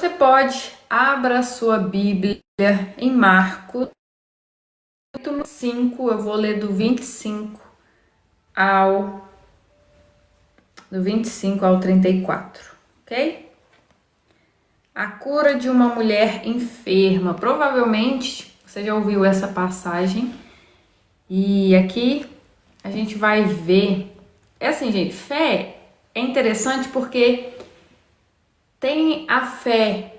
você pode, abra a sua Bíblia em Marcos, capítulo 5, eu vou ler do 25 ao 34, ok? A cura de uma mulher enferma. Provavelmente você já ouviu essa passagem. E aqui a gente vai ver. É assim, gente, fé é interessante porque tem a fé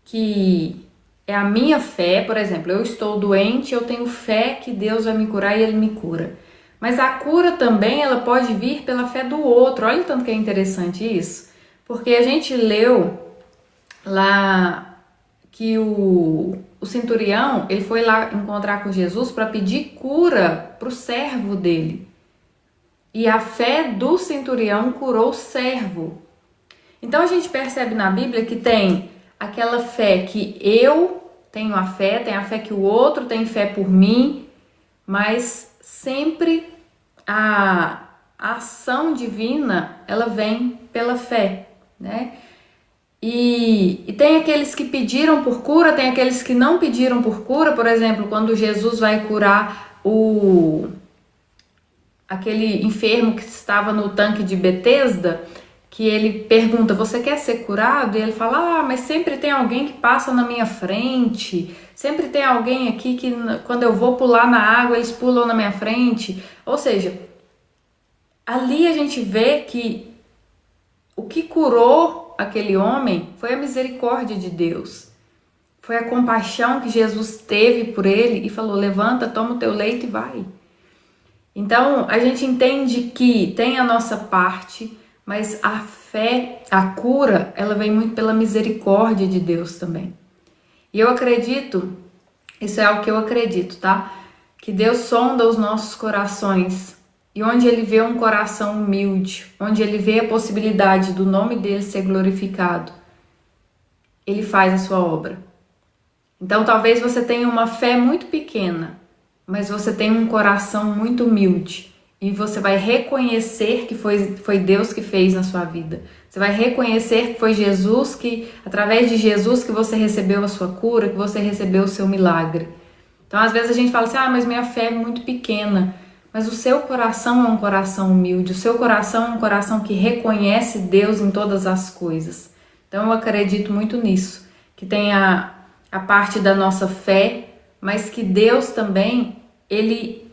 que é a minha fé, por exemplo, eu estou doente, eu tenho fé que Deus vai me curar e Ele me cura. Mas a cura também, ela pode vir pela fé do outro. Olha o tanto que é interessante isso. Porque a gente leu lá que o centurião, ele foi lá encontrar com Jesus para pedir cura para o servo dele. E a fé do centurião curou o servo. Então a gente percebe na Bíblia que tem aquela fé que eu tenho a fé, tem a fé que o outro tem fé por mim, mas sempre a ação divina, ela vem pela fé, né? E tem aqueles que pediram por cura, tem aqueles que não pediram por cura. Por exemplo, quando Jesus vai curar aquele enfermo que estava no tanque de Betesda, que ele pergunta, você quer ser curado? E ele fala, mas sempre tem alguém que passa na minha frente, sempre tem alguém aqui que quando eu vou pular na água, eles pulam na minha frente. Ou seja, ali a gente vê que o que curou aquele homem foi a misericórdia de Deus. Foi a compaixão que Jesus teve por ele e falou, levanta, toma o teu leito e vai. Então, a gente entende que tem a nossa parte, mas a fé, a cura, ela vem muito pela misericórdia de Deus também. E eu acredito, isso é algo que eu acredito, tá? Que Deus sonda os nossos corações. E onde Ele vê um coração humilde, onde Ele vê a possibilidade do nome dEle ser glorificado, Ele faz a sua obra. Então talvez você tenha uma fé muito pequena, mas você tem um coração muito humilde. E você vai reconhecer que foi Deus que fez na sua vida. Você vai reconhecer que foi Jesus que, através de Jesus, que você recebeu a sua cura, que você recebeu o seu milagre. Então às vezes a gente fala assim, mas minha fé é muito pequena. Mas o seu coração é um coração humilde, o seu coração é um coração que reconhece Deus em todas as coisas. Então eu acredito muito nisso, que tem a parte da nossa fé, mas que Deus também, Ele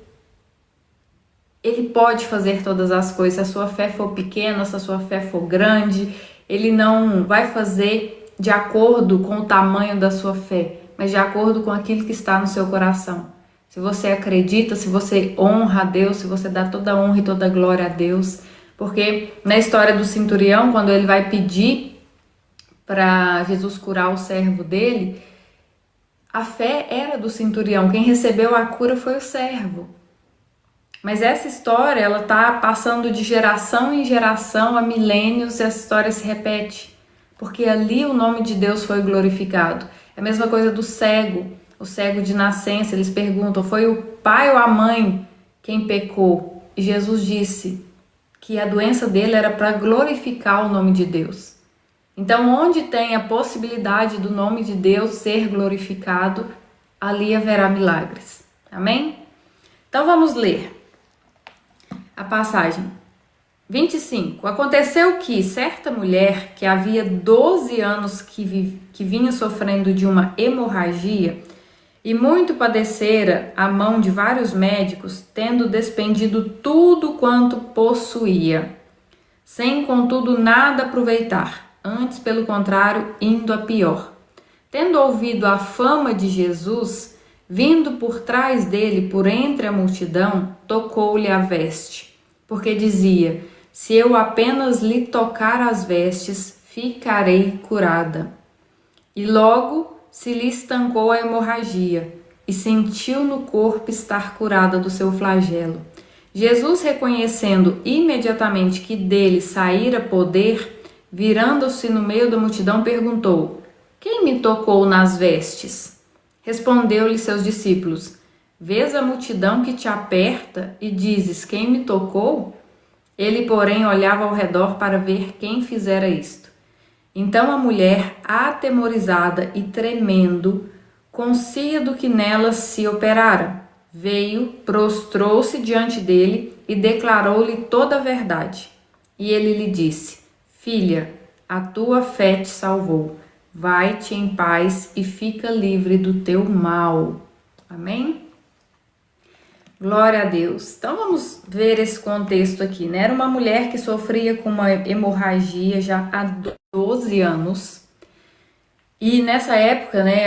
pode fazer todas as coisas. Se a sua fé for pequena, se a sua fé for grande, Ele não vai fazer de acordo com o tamanho da sua fé, mas de acordo com aquilo que está no seu coração. Se você acredita, se você honra a Deus, se você dá toda a honra e toda a glória a Deus. Porque na história do centurião, quando ele vai pedir para Jesus curar o servo dele, a fé era do centurião. Quem recebeu a cura foi o servo. Mas essa história, ela está passando de geração em geração, há milênios, e essa história se repete. Porque ali o nome de Deus foi glorificado. É a mesma coisa do cego. O cego de nascença, eles perguntam, foi o pai ou a mãe quem pecou? E Jesus disse que a doença dele era para glorificar o nome de Deus. Então, onde tem a possibilidade do nome de Deus ser glorificado, ali haverá milagres. Amém? Então, vamos ler a passagem. 25. Aconteceu que certa mulher que havia 12 anos que vinha sofrendo de uma hemorragia e muito padecera à mão de vários médicos, tendo despendido tudo quanto possuía, sem contudo nada aproveitar, antes pelo contrário, indo a pior. Tendo ouvido a fama de Jesus, vindo por trás dele, por entre a multidão, tocou-lhe a veste, porque dizia, se eu apenas lhe tocar as vestes, ficarei curada. E logo se lhe estancou a hemorragia e sentiu no corpo estar curada do seu flagelo. Jesus, reconhecendo imediatamente que dele saíra poder, virando-se no meio da multidão, perguntou, quem me tocou nas vestes? Respondeu-lhe seus discípulos, vês a multidão que te aperta e dizes, quem me tocou? Ele, porém, olhava ao redor para ver quem fizera isto. Então a mulher, atemorizada e tremendo, conscia do que nela se operara, veio, prostrou-se diante dele e declarou-lhe toda a verdade. E ele lhe disse: Filha, a tua fé te salvou. Vai-te em paz e fica livre do teu mal. Amém? Glória a Deus. Então vamos ver esse contexto aqui, né? Era uma mulher que sofria com uma hemorragia já há 12 anos. E nessa época, né,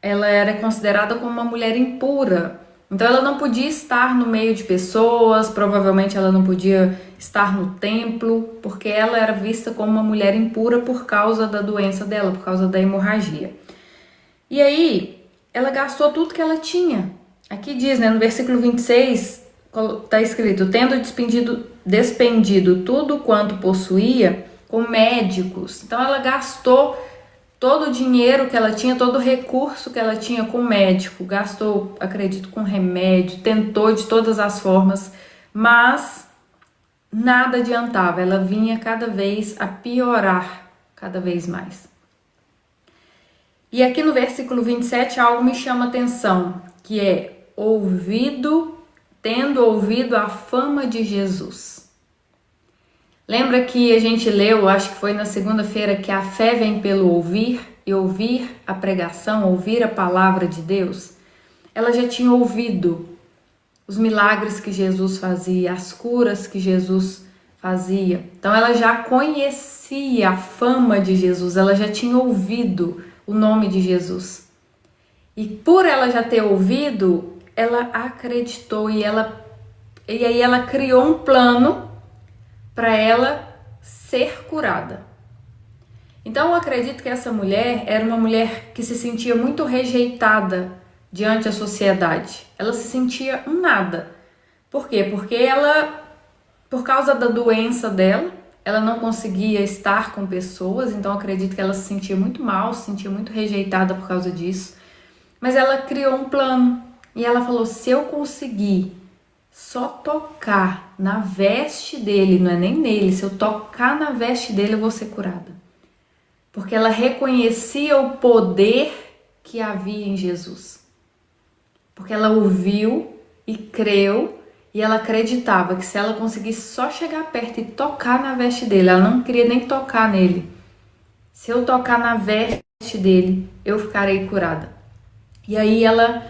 ela era considerada como uma mulher impura. Então ela não podia estar no meio de pessoas, provavelmente ela não podia estar no templo, porque ela era vista como uma mulher impura por causa da doença dela, por causa da hemorragia. E aí, ela gastou tudo que ela tinha. Aqui diz, né, no versículo 26, está escrito: tendo despendido tudo quanto possuía com médicos. Então ela gastou todo o dinheiro que ela tinha, todo o recurso que ela tinha com médico, gastou, acredito, com remédio, tentou de todas as formas, mas nada adiantava, ela vinha cada vez a piorar, cada vez mais. E aqui no versículo 27 algo me chama a atenção, que é tendo ouvido a fama de Jesus. Lembra que a gente leu, acho que foi na segunda-feira, que a fé vem pelo ouvir, e ouvir a pregação, ouvir a palavra de Deus? Ela já tinha ouvido os milagres que Jesus fazia, as curas que Jesus fazia. Então ela já conhecia a fama de Jesus, ela já tinha ouvido o nome de Jesus. E por ela já ter ouvido, ela acreditou e aí ela criou um plano para ela ser curada. Então eu acredito que essa mulher era uma mulher que se sentia muito rejeitada diante da sociedade. Ela se sentia um nada. Por quê? Porque ela, por causa da doença dela, ela não conseguia estar com pessoas, então eu acredito que ela se sentia muito mal, se sentia muito rejeitada por causa disso. Mas ela criou um plano e ela falou: se eu conseguir só tocar na veste dele, não é nem nele, se eu tocar na veste dele eu vou ser curada. Porque ela reconhecia o poder que havia em Jesus. Porque ela ouviu e creu e ela acreditava que se ela conseguisse só chegar perto e tocar na veste dele, ela não queria nem tocar nele. Se eu tocar na veste dele, eu ficarei curada. E aí ela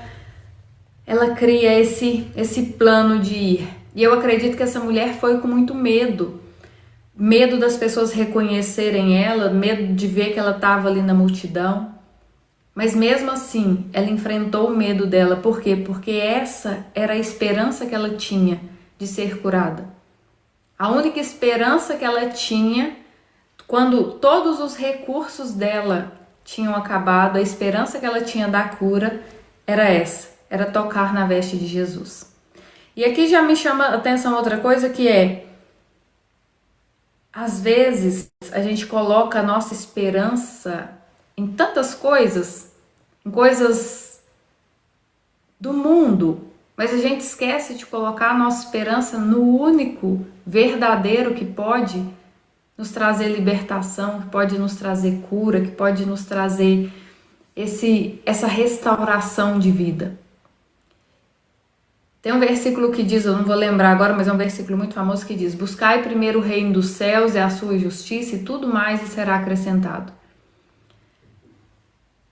cria esse plano de ir. E eu acredito que essa mulher foi com muito medo. Medo das pessoas reconhecerem ela, medo de ver que ela estava ali na multidão. Mas mesmo assim, ela enfrentou o medo dela. Por quê? Porque essa era a esperança que ela tinha de ser curada. A única esperança que ela tinha, quando todos os recursos dela tinham acabado, a esperança que ela tinha da cura era essa. Era tocar na veste de Jesus. E aqui já me chama a atenção outra coisa, que é: às vezes a gente coloca a nossa esperança em tantas coisas, em coisas do mundo, mas a gente esquece de colocar a nossa esperança no único verdadeiro que pode nos trazer libertação, que pode nos trazer cura, que pode nos trazer essa restauração de vida. Tem um versículo que diz, eu não vou lembrar agora, mas é um versículo muito famoso que diz: buscai primeiro o reino dos céus e a sua justiça, e tudo mais lhe será acrescentado.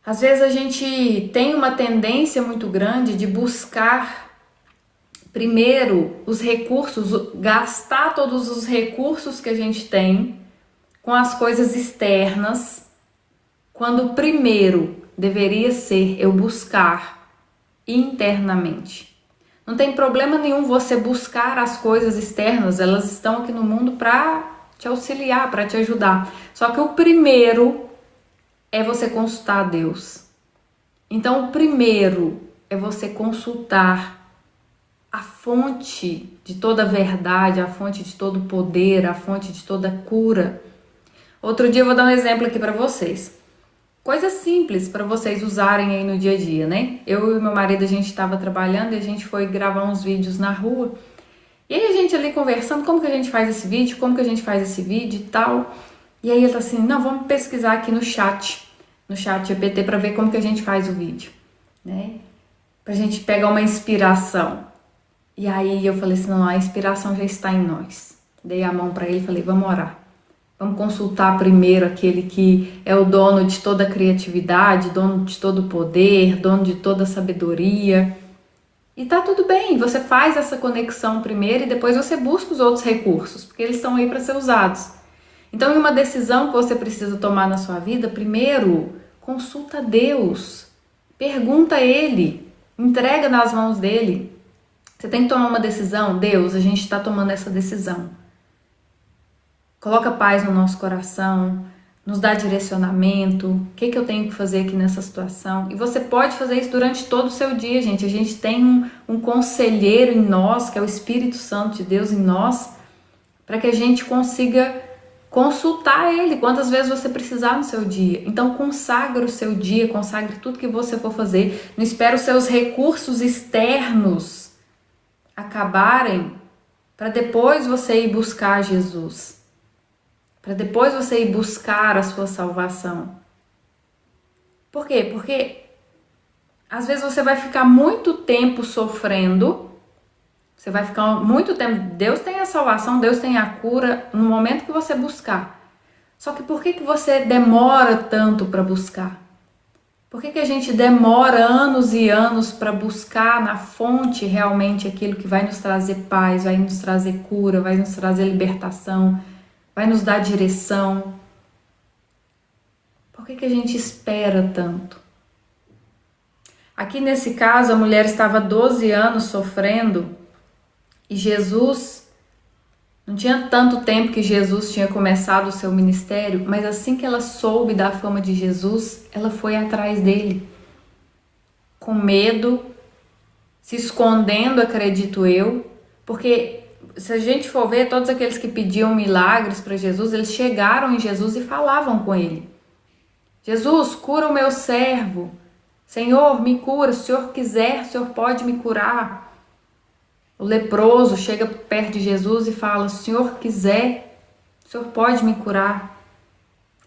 Às vezes a gente tem uma tendência muito grande de buscar primeiro os recursos, gastar todos os recursos que a gente tem com as coisas externas, quando o primeiro deveria ser eu buscar internamente. Não tem problema nenhum você buscar as coisas externas, elas estão aqui no mundo para te auxiliar, para te ajudar. Só que o primeiro é você consultar a Deus. Então, o primeiro é você consultar a fonte de toda a verdade, a fonte de todo o poder, a fonte de toda a cura. Outro dia eu vou dar um exemplo aqui para vocês. Coisa simples para vocês usarem aí no dia a dia, né? Eu e meu marido, a gente estava trabalhando e a gente foi gravar uns vídeos na rua. E aí a gente ali conversando, como que a gente faz esse vídeo, como que a gente faz esse vídeo e tal. E aí ele tá assim, não, vamos pesquisar aqui no chat GPT para ver como que a gente faz o vídeo, né? Pra gente pegar uma inspiração. E aí eu falei assim, não, a inspiração já está em nós. Dei a mão para ele e falei, vamos orar. Vamos consultar primeiro aquele que é o dono de toda a criatividade, dono de todo o poder, dono de toda a sabedoria. E tá tudo bem, você faz essa conexão primeiro e depois você busca os outros recursos, porque eles estão aí para ser usados. Então, em uma decisão que você precisa tomar na sua vida, primeiro, consulta Deus, pergunta a Ele, entrega nas mãos dele. Você tem que tomar uma decisão, Deus, a gente está tomando essa decisão. Coloca paz no nosso coração, nos dá direcionamento, o que eu tenho que fazer aqui nessa situação. E você pode fazer isso durante todo o seu dia, gente. A gente tem um conselheiro em nós, que é o Espírito Santo de Deus em nós, para que a gente consiga consultar ele quantas vezes você precisar no seu dia. Então consagra o seu dia, consagre tudo que você for fazer. Não espere os seus recursos externos acabarem para depois você ir buscar Jesus. Para depois você ir buscar a sua salvação. Por quê? Porque às vezes você vai ficar muito tempo sofrendo. Você vai ficar muito tempo. Deus tem a salvação, Deus tem a cura no momento que você buscar. Só que por que você demora tanto para buscar? Por que a gente demora anos e anos para buscar na fonte realmente aquilo que vai nos trazer paz, vai nos trazer cura, vai nos trazer libertação, vai nos dar direção? Por que a gente espera tanto? Aqui nesse caso, a mulher estava 12 anos sofrendo e Jesus, não tinha tanto tempo que Jesus tinha começado o seu ministério, mas assim que ela soube da fama de Jesus, ela foi atrás dele. Com medo, se escondendo, acredito eu, porque se a gente for ver, todos aqueles que pediam milagres para Jesus, eles chegaram em Jesus e falavam com ele. Jesus, cura o meu servo. Senhor, me cura. Se o Senhor quiser, o Senhor pode me curar. O leproso chega perto de Jesus e fala, se o Senhor quiser, o Senhor pode me curar.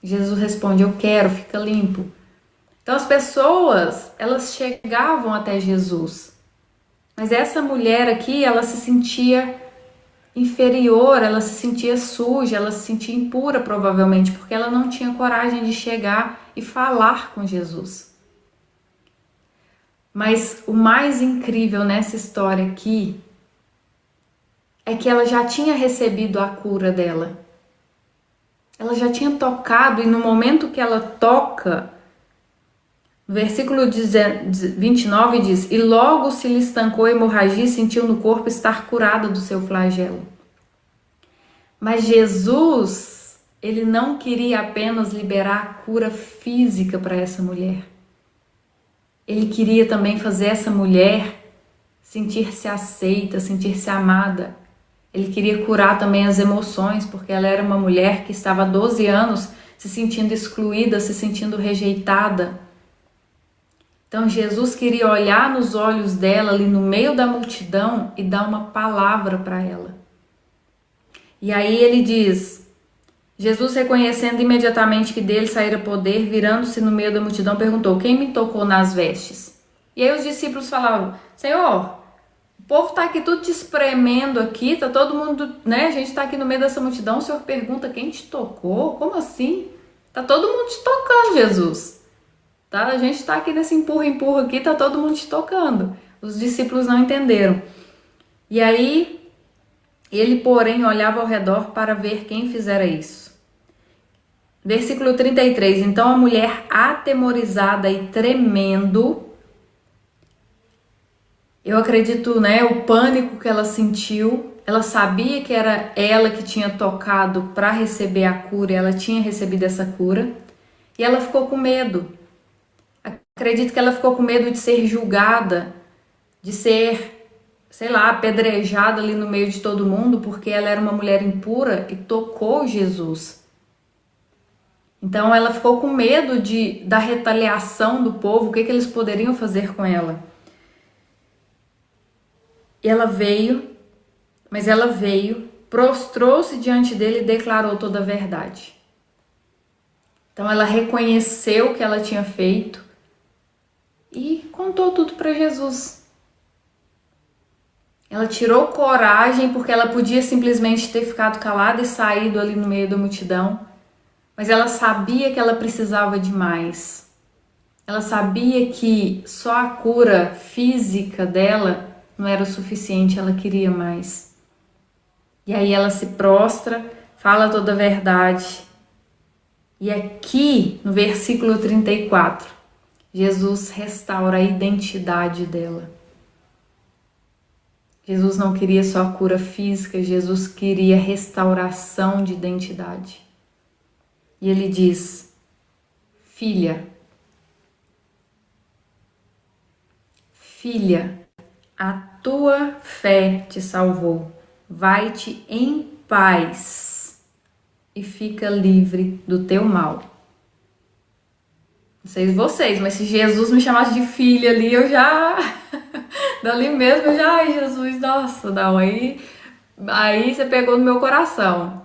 Jesus responde, eu quero, fica limpo. Então as pessoas, elas chegavam até Jesus. Mas essa mulher aqui, ela se sentia inferior, ela se sentia suja, ela se sentia impura provavelmente, porque ela não tinha coragem de chegar e falar com Jesus. Mas o mais incrível nessa história aqui é que ela já tinha recebido a cura dela. Ela já tinha tocado e no momento que ela toca, no versículo 29 diz, e logo se lhe estancou a hemorragia e sentiu no corpo estar curada do seu flagelo. Mas Jesus, ele não queria apenas liberar a cura física para essa mulher. Ele queria também fazer essa mulher sentir-se aceita, sentir-se amada. Ele queria curar também as emoções, porque ela era uma mulher que estava há 12 anos se sentindo excluída, se sentindo rejeitada. Então Jesus queria olhar nos olhos dela ali no meio da multidão e dar uma palavra para ela. E aí ele diz, Jesus reconhecendo imediatamente que dele saíra poder, virando-se no meio da multidão, perguntou, quem me tocou nas vestes? E aí os discípulos falavam, Senhor, o povo está aqui tudo te espremendo aqui, tá todo mundo, né? A gente está aqui no meio dessa multidão, o Senhor pergunta quem te tocou? Como assim? Tá todo mundo te tocando, Jesus. Tá? A gente está aqui nesse empurra aqui, tá todo mundo te tocando. Os discípulos não entenderam. E aí, ele, porém, olhava ao redor para ver quem fizera isso. Versículo 33. Então a mulher, atemorizada e tremendo, eu acredito, né, o pânico que ela sentiu, ela sabia que era ela que tinha tocado para receber a cura, ela tinha recebido essa cura, e ela ficou com medo. Acredito que ela ficou com medo de ser julgada, de ser, sei lá, apedrejada ali no meio de todo mundo, porque ela era uma mulher impura e tocou Jesus. Então ela ficou com medo da retaliação do povo, o que eles poderiam fazer com ela. E ela veio, prostrou-se diante dele e declarou toda a verdade. Então ela reconheceu o que ela tinha feito e contou tudo para Jesus. Ela tirou coragem porque ela podia simplesmente ter ficado calada e saído ali no meio da multidão, mas ela sabia que ela precisava de mais. Ela sabia que só a cura física dela não era o suficiente, ela queria mais. E aí ela se prostra, fala toda a verdade. E aqui, no versículo 34, Jesus restaura a identidade dela. Jesus não queria só a cura física, Jesus queria restauração de identidade. E ele diz: filha, a tua fé te salvou. Vai-te em paz e fica livre do teu mal. Não sei vocês, mas se Jesus me chamasse de filha ali, eu já... dali mesmo eu já... Ai, Jesus, nossa, não, aí você pegou no meu coração.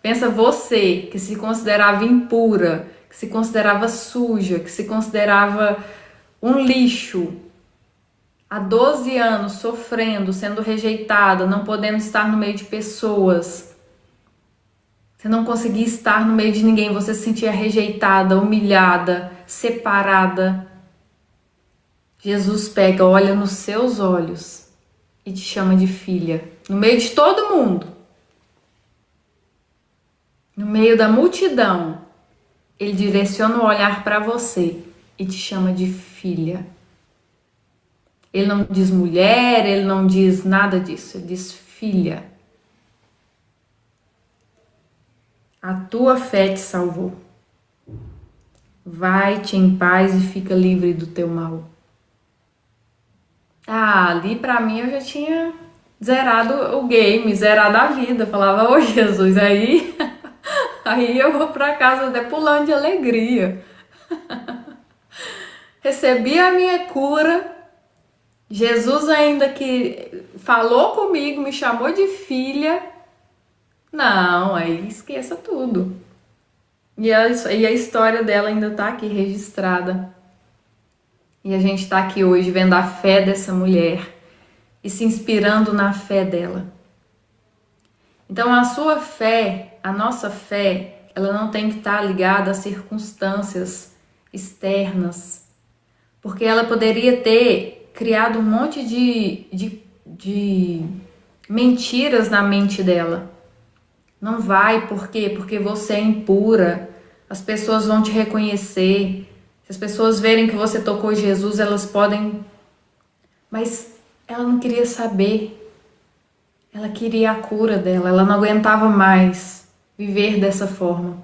Pensa você, que se considerava impura, que se considerava suja, que se considerava um lixo, há 12 anos sofrendo, sendo rejeitada, não podendo estar no meio de pessoas. Você não conseguia estar no meio de ninguém, você se sentia rejeitada, humilhada, separada. Jesus pega, olha nos seus olhos e te chama de filha, no meio de todo mundo. No meio da multidão, ele direciona o olhar para você e te chama de filha. Ele não diz mulher, ele não diz nada disso, ele diz filha. A tua fé te salvou. Vai-te em paz e fica livre do teu mal. Ali pra mim eu já tinha zerado o game, zerado a vida. Falava, ô Jesus, aí eu vou pra casa até pulando de alegria. Recebi a minha cura. Jesus ainda que falou comigo, me chamou de filha. Não, aí esqueça tudo. E a história dela ainda tá aqui registrada. E a gente tá aqui hoje vendo a fé dessa mulher e se inspirando na fé dela. Então a sua fé, a nossa fé, ela não tem que estar ligada a circunstâncias externas. Porque ela poderia ter criado um monte de mentiras na mente dela. Não vai, por quê? Porque você é impura, as pessoas vão te reconhecer, se as pessoas verem que você tocou Jesus, elas podem... Mas ela não queria saber, ela queria a cura dela, ela não aguentava mais viver dessa forma.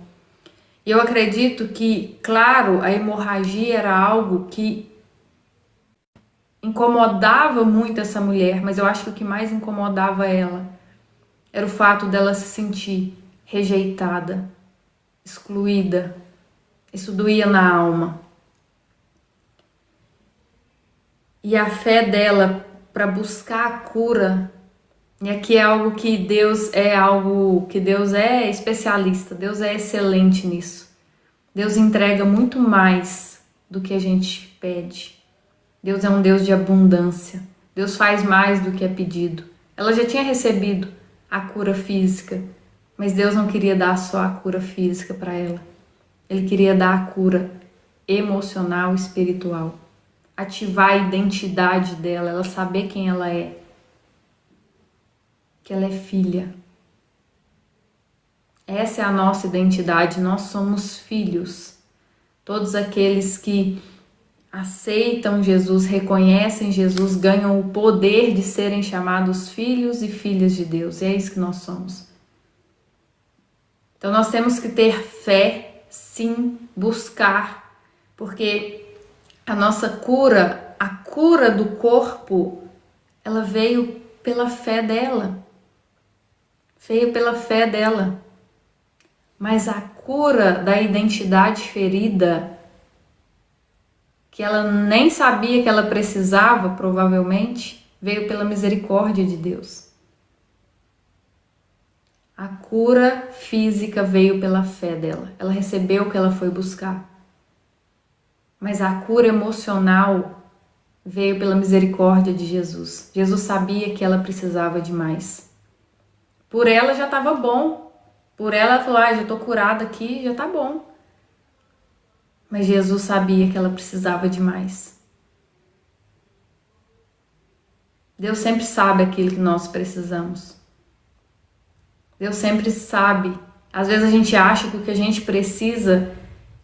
E eu acredito que, claro, a hemorragia era algo que incomodava muito essa mulher, mas eu acho que o que mais incomodava ela era o fato dela se sentir rejeitada, excluída. Isso doía na alma. E a fé dela para buscar a cura, e aqui é algo que Deus é especialista, Deus é excelente nisso. Deus entrega muito mais do que a gente pede. Deus é um Deus de abundância. Deus faz mais do que é pedido. Ela já tinha recebido a cura física, mas Deus não queria dar só a cura física para ela. Ele queria dar a cura emocional e espiritual. Ativar a identidade dela, ela saber quem ela é. Que ela é filha. Essa é a nossa identidade, nós somos filhos. Todos aqueles que aceitam Jesus, reconhecem Jesus, ganham o poder de serem chamados filhos e filhas de Deus. E é isso que nós somos. Então nós temos que ter fé, sim, buscar, porque a nossa cura, a cura do corpo, ela veio pela fé dela. Veio pela fé dela. Mas a cura da identidade ferida, que ela nem sabia que ela precisava, provavelmente, veio pela misericórdia de Deus. A cura física veio pela fé dela. Ela recebeu o que ela foi buscar. Mas a cura emocional veio pela misericórdia de Jesus. Jesus sabia que ela precisava de mais. Por ela já estava bom. Por ela falou, já estou curada aqui, já está bom. Mas Jesus sabia que ela precisava de mais. Deus sempre sabe aquilo que nós precisamos. Deus sempre sabe. Às vezes a gente acha que o que a gente precisa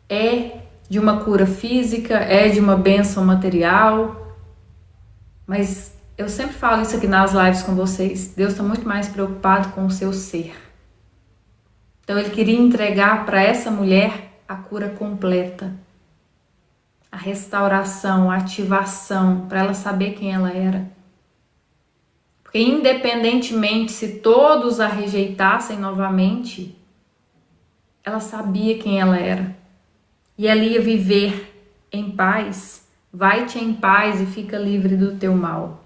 é de uma cura física, é de uma bênção material. Mas eu sempre falo isso aqui nas lives com vocês. Deus está muito mais preocupado com o seu ser. Então Ele queria entregar para essa mulher a cura completa. A restauração, a ativação, para ela saber quem ela era. Porque independentemente se todos a rejeitassem novamente, ela sabia quem ela era. E ela ia viver em paz. Vai-te em paz e fica livre do teu mal.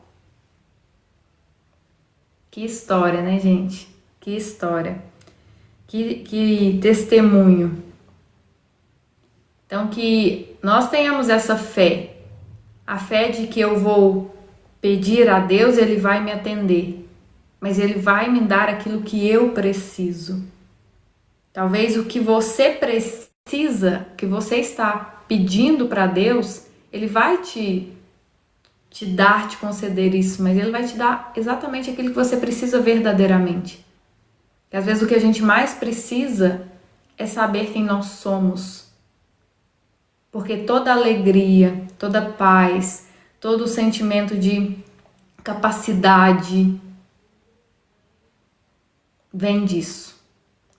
Que história, né, gente? Que história. Que testemunho. Então, que nós tenhamos essa fé. A fé de que eu vou pedir a Deus, Ele vai me atender. Mas Ele vai me dar aquilo que eu preciso. Talvez o que você precisa, que você está pedindo para Deus, Ele vai te dar, te conceder isso, mas Ele vai te dar exatamente aquilo que você precisa verdadeiramente. E às vezes o que a gente mais precisa é saber quem nós somos. Porque toda alegria, toda paz, todo o sentimento de capacidade vem disso.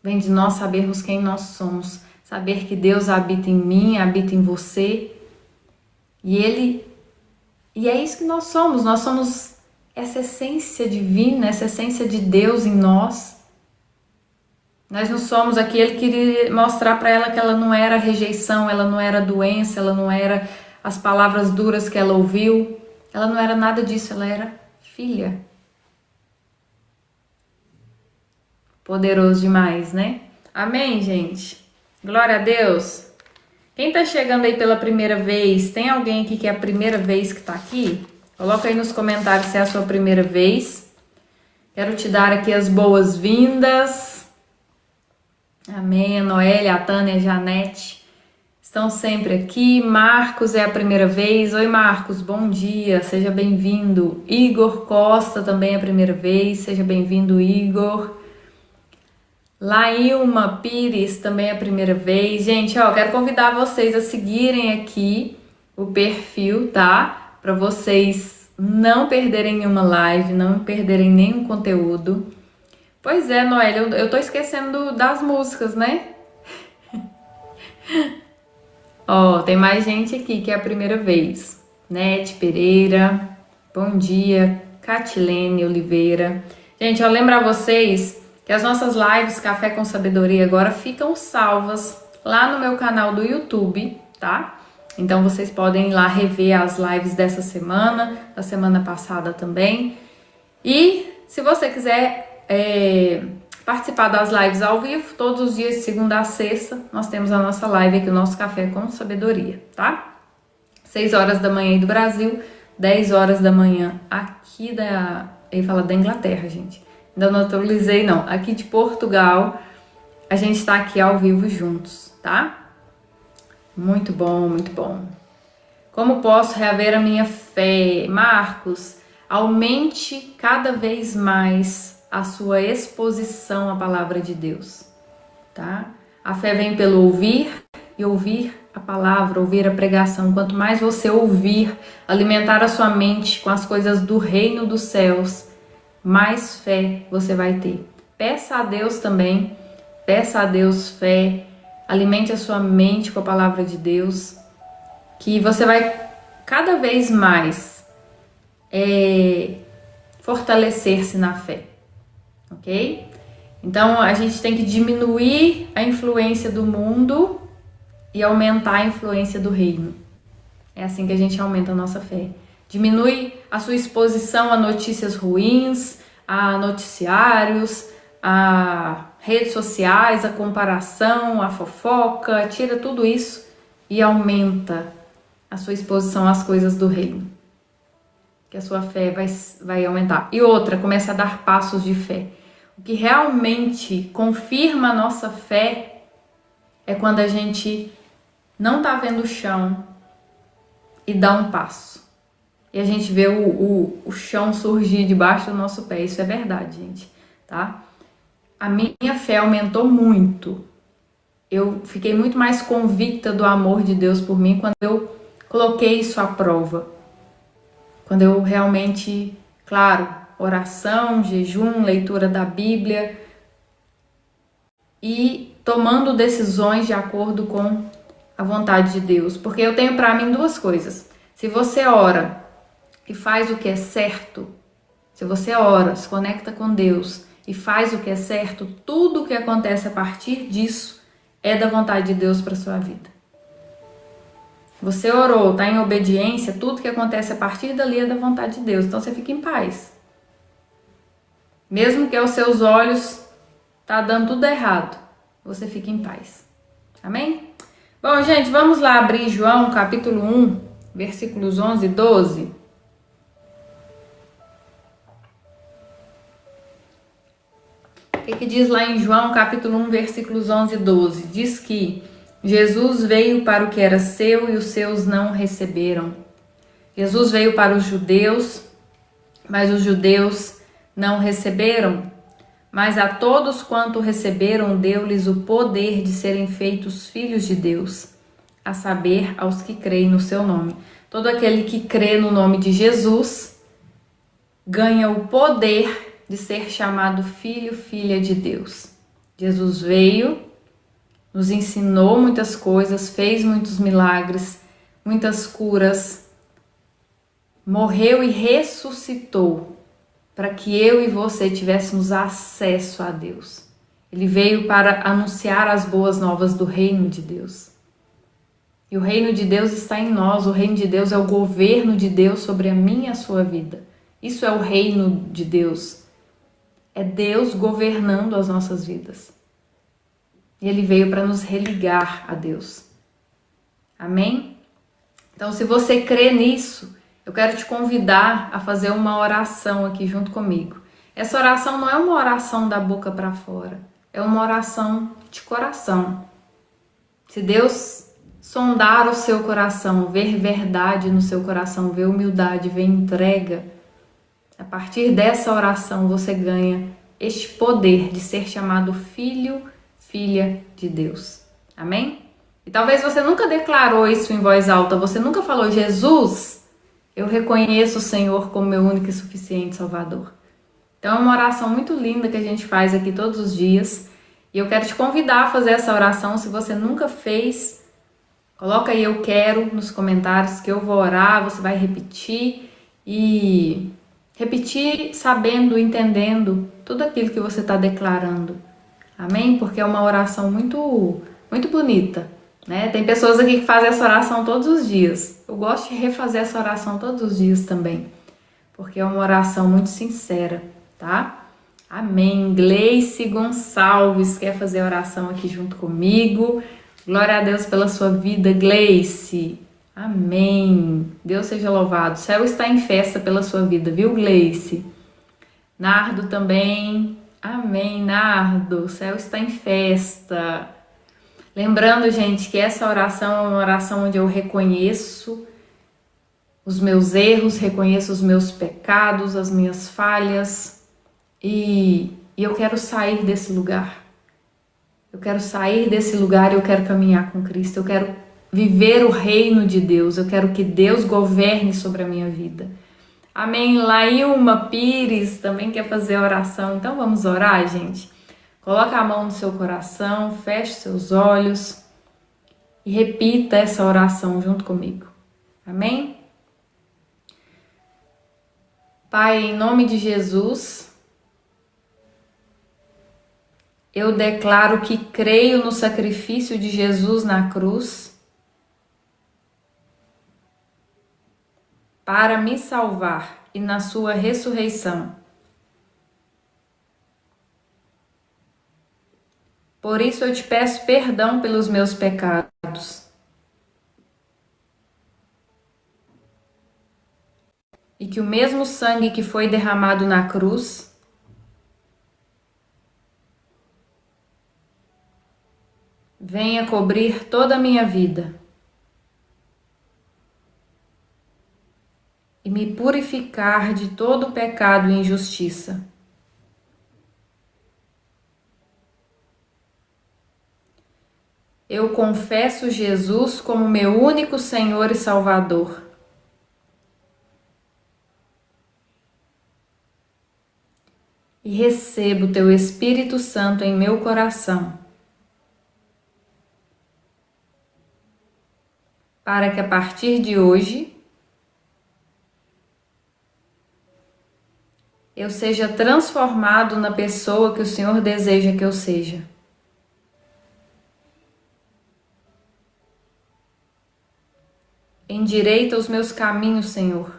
Vem de nós sabermos quem nós somos. Saber que Deus habita em mim, habita em você. E é isso que nós somos. Nós somos essa essência divina, essa essência de Deus em nós. Nós não somos aqui. Ele queria mostrar para ela que ela não era rejeição, ela não era doença, ela não era as palavras duras que ela ouviu. Ela não era nada disso, ela era filha. Poderoso demais, né? Amém, gente? Glória a Deus. Quem tá chegando aí pela primeira vez, tem alguém aqui que é a primeira vez que tá aqui? Coloca aí nos comentários se é a sua primeira vez. Quero te dar aqui as boas-vindas. Amém. A Noélia, a Tânia, a Janete estão sempre aqui. Marcos é a primeira vez. Oi, Marcos, bom dia, seja bem-vindo. Igor Costa também é a primeira vez, seja bem-vindo, Igor. Lailma Pires também é a primeira vez. Gente, ó, quero convidar vocês a seguirem aqui o perfil, tá? Para vocês não perderem nenhuma live, não perderem nenhum conteúdo. Pois é, Noélia, eu tô esquecendo das músicas, né? Ó, tem mais gente aqui que é a primeira vez. Nete Pereira, bom dia. Catilene Oliveira. Gente, ó, lembrar vocês que as nossas lives Café com Sabedoria agora ficam salvas lá no meu canal do YouTube, tá? Então vocês podem ir lá rever as lives dessa semana, da semana passada também. E se você quiser participar das lives ao vivo, todos os dias de segunda a sexta, nós temos a nossa live aqui, o nosso Café com Sabedoria, tá? 6 horas da manhã aí do Brasil, 10 horas da manhã aqui ele fala da Inglaterra, gente. Ainda não atualizei, não. Aqui de Portugal, a gente tá aqui ao vivo juntos, tá? Muito bom, muito bom. Como posso reaver a minha fé? Marcos, aumente cada vez mais a sua exposição à palavra de Deus, tá? A fé vem pelo ouvir e ouvir a palavra, ouvir a pregação. Quanto mais você ouvir, alimentar a sua mente com as coisas do reino dos céus, mais fé você vai ter. Peça a Deus também, peça a Deus fé, alimente a sua mente com a palavra de Deus, que você vai cada vez mais fortalecer-se na fé, ok? Então a gente tem que diminuir a influência do mundo e aumentar a influência do reino. É assim que a gente aumenta a nossa fé. Diminui a sua exposição a notícias ruins, a noticiários, a redes sociais, a comparação, a fofoca, tira tudo isso e aumenta a sua exposição às coisas do reino. Que a sua fé vai aumentar. E outra, começa a dar passos de fé. O que realmente confirma a nossa fé é quando a gente não tá vendo o chão e dá um passo. E a gente vê o chão surgir debaixo do nosso pé. Isso é verdade, gente, tá? A minha fé aumentou muito. Eu fiquei muito mais convicta do amor de Deus por mim quando eu coloquei isso à prova. Quando eu realmente, claro, oração, jejum, leitura da Bíblia e tomando decisões de acordo com a vontade de Deus. Porque eu tenho para mim duas coisas. Se você ora e faz o que é certo, se você ora, se conecta com Deus e faz o que é certo, tudo o que acontece a partir disso é da vontade de Deus para sua vida. Você orou, está em obediência, tudo que acontece a partir dali é da vontade de Deus. Então você fica em paz. Mesmo que aos seus olhos tá dando tudo errado, você fica em paz. Amém? Bom, gente, vamos lá abrir João capítulo 1, versículos 11 e 12. O que diz lá em João capítulo 1, versículos 11 e 12? Diz que Jesus veio para o que era seu e os seus não receberam. Jesus veio para os judeus, mas os judeus não receberam. Mas a todos quanto receberam, deu-lhes o poder de serem feitos filhos de Deus, a saber, aos que creem no seu nome. Todo aquele que crê no nome de Jesus ganha o poder de ser chamado filho, filha de Deus. Jesus veio, nos ensinou muitas coisas, fez muitos milagres, muitas curas, morreu e ressuscitou para que eu e você tivéssemos acesso a Deus. Ele veio para anunciar as boas novas do reino de Deus. E o reino de Deus está em nós, o reino de Deus é o governo de Deus sobre a minha e a sua vida. Isso é o reino de Deus. É Deus governando as nossas vidas. E Ele veio para nos religar a Deus. Amém? Então, se você crê nisso, eu quero te convidar a fazer uma oração aqui junto comigo. Essa oração não é uma oração da boca para fora, é uma oração de coração. Se Deus sondar o seu coração, ver verdade no seu coração, ver humildade, ver entrega, a partir dessa oração você ganha este poder de ser chamado filho, filha de Deus. Amém? E talvez você nunca declarou isso em voz alta, você nunca falou, Jesus, eu reconheço o Senhor como meu único e suficiente Salvador. Então é uma oração muito linda que a gente faz aqui todos os dias. E eu quero te convidar a fazer essa oração. Se você nunca fez, coloca aí eu quero nos comentários que eu vou orar, você vai repetir. E repetir sabendo, entendendo tudo aquilo que você está declarando. Amém? Porque é uma oração muito, muito bonita. Né? Tem pessoas aqui que fazem essa oração todos os dias. Eu gosto de refazer essa oração todos os dias também, porque é uma oração muito sincera, tá? Amém. Gleice Gonçalves quer fazer a oração aqui junto comigo. Glória a Deus pela sua vida, Gleice. Amém. Deus seja louvado. O céu está em festa pela sua vida, viu, Gleice? Nardo também. Amém, Nardo. O céu está em festa. Lembrando, gente, que essa oração é uma oração onde eu reconheço os meus erros, reconheço os meus pecados, as minhas falhas e eu quero sair desse lugar. Eu quero sair desse lugar e eu quero caminhar com Cristo. Eu quero viver o reino de Deus. Eu quero que Deus governe sobre a minha vida. Amém. Lailma Pires também quer fazer a oração. Então vamos orar, gente? Coloca a mão no seu coração, feche seus olhos e repita essa oração junto comigo. Amém? Pai, em nome de Jesus, eu declaro que creio no sacrifício de Jesus na cruz para me salvar e na sua ressurreição. Por isso eu te peço perdão pelos meus pecados. E que o mesmo sangue que foi derramado na cruz venha cobrir toda a minha vida e me purificar de todo pecado e injustiça. Eu confesso Jesus como meu único Senhor e Salvador. E recebo teu Espírito Santo em meu coração, para que a partir de hoje eu seja transformado na pessoa que o Senhor deseja que eu seja. Endireita os meus caminhos, Senhor.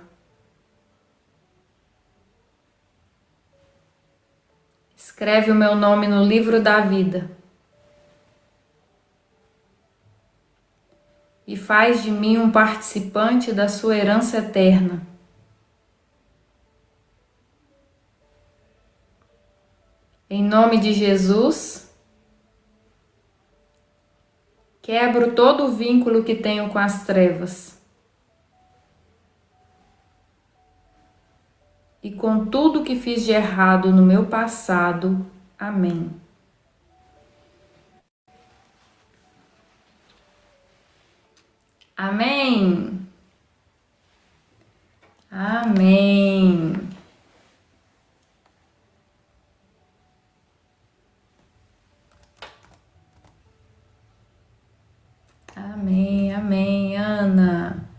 Escreve o meu nome no livro da vida e faz de mim um participante da sua herança eterna. Em nome de Jesus, quebro todo o vínculo que tenho com as trevas e com tudo que fiz de errado no meu passado. Amém. Amém. Amém. Amém, amém, Ana.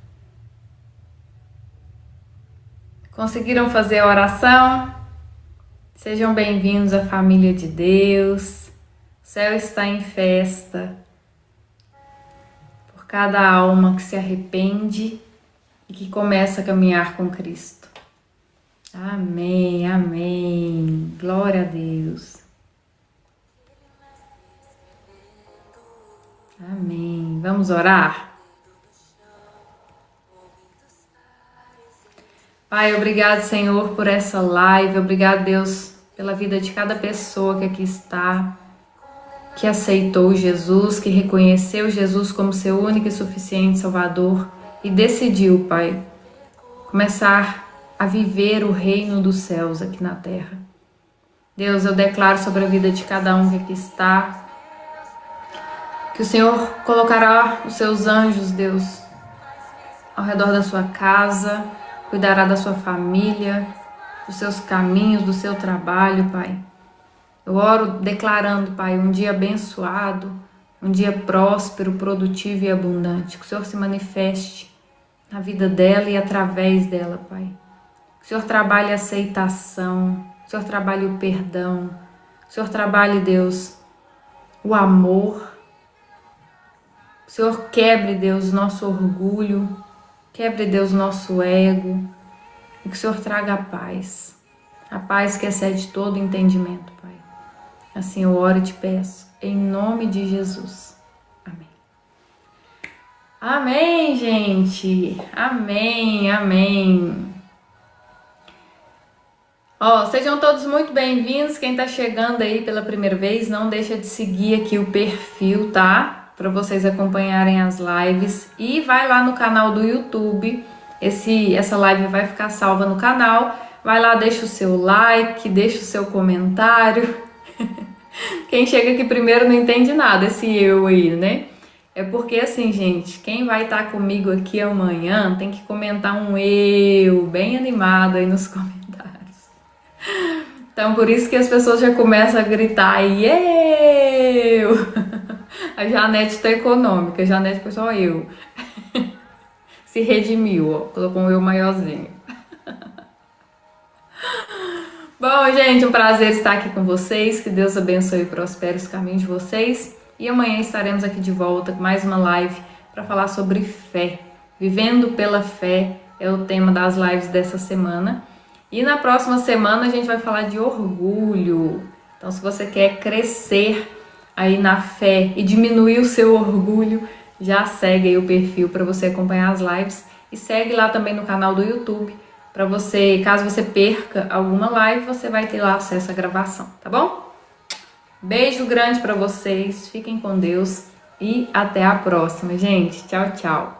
Conseguiram fazer a oração? Sejam bem-vindos à família de Deus. O céu está em festa por cada alma que se arrepende e que começa a caminhar com Cristo. Amém, amém. Glória a Deus. Amém. Vamos orar? Pai, obrigado, Senhor, por essa live. Obrigado, Deus, pela vida de cada pessoa que aqui está, que aceitou Jesus, que reconheceu Jesus como seu único e suficiente Salvador e decidiu, Pai, começar a viver o reino dos céus aqui na terra. Deus, eu declaro sobre a vida de cada um que aqui está, que o Senhor colocará os seus anjos, Deus, ao redor da sua casa, cuidará da sua família, dos seus caminhos, do seu trabalho, Pai. Eu oro declarando, Pai, um dia abençoado, um dia próspero, produtivo e abundante. Que o Senhor se manifeste na vida dela e através dela, Pai. Que o Senhor trabalhe a aceitação, que o Senhor trabalhe o perdão, que o Senhor trabalhe, Deus, o amor. Que o Senhor quebre, Deus, nosso orgulho, quebre, Deus, nosso ego, e que o Senhor traga a paz que excede todo entendimento, Pai. Assim eu oro e te peço, em nome de Jesus. Amém. Amém, gente. Amém, amém. Sejam todos muito bem-vindos. Quem tá chegando aí pela primeira vez, não deixa de seguir aqui o perfil, tá? Para vocês acompanharem as lives, e vai lá no canal do YouTube, essa live vai ficar salva no canal, vai lá, deixa o seu like, deixa o seu comentário. Quem chega aqui primeiro não entende nada, esse eu aí, né? É porque assim, gente, quem vai estar comigo aqui amanhã tem que comentar um eu bem animado aí nos comentários. Então por isso que as pessoas já começam a gritar aí, eu! A Janete tá econômica, a Janete foi só eu. Se redimiu, ó, colocou um eu maiorzinho. Bom, gente, um prazer estar aqui com vocês. Que Deus abençoe e prospere os caminhos de vocês. E amanhã estaremos aqui de volta com mais uma live para falar sobre fé. Vivendo pela fé é o tema das lives dessa semana. E na próxima semana a gente vai falar de orgulho. Então, se você quer crescer aí na fé e diminuir o seu orgulho, já segue aí o perfil para você acompanhar as lives e segue lá também no canal do YouTube para você, caso você perca alguma live, você vai ter lá acesso à gravação, tá bom? Beijo grande para vocês, fiquem com Deus e até a próxima, gente. Tchau, tchau.